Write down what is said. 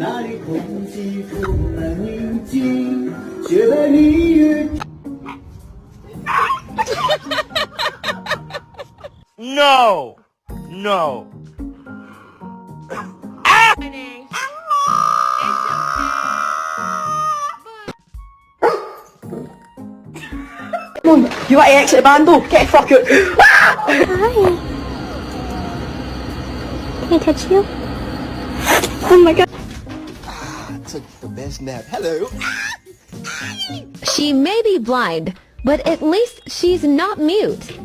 那里空气充满宁静，觉得你越 No! No! You are exit bandu. Get fuck it. Hi. Can I touch you? Oh my god. Took the best nap. Hello. She may be blind, but at least she's not mute.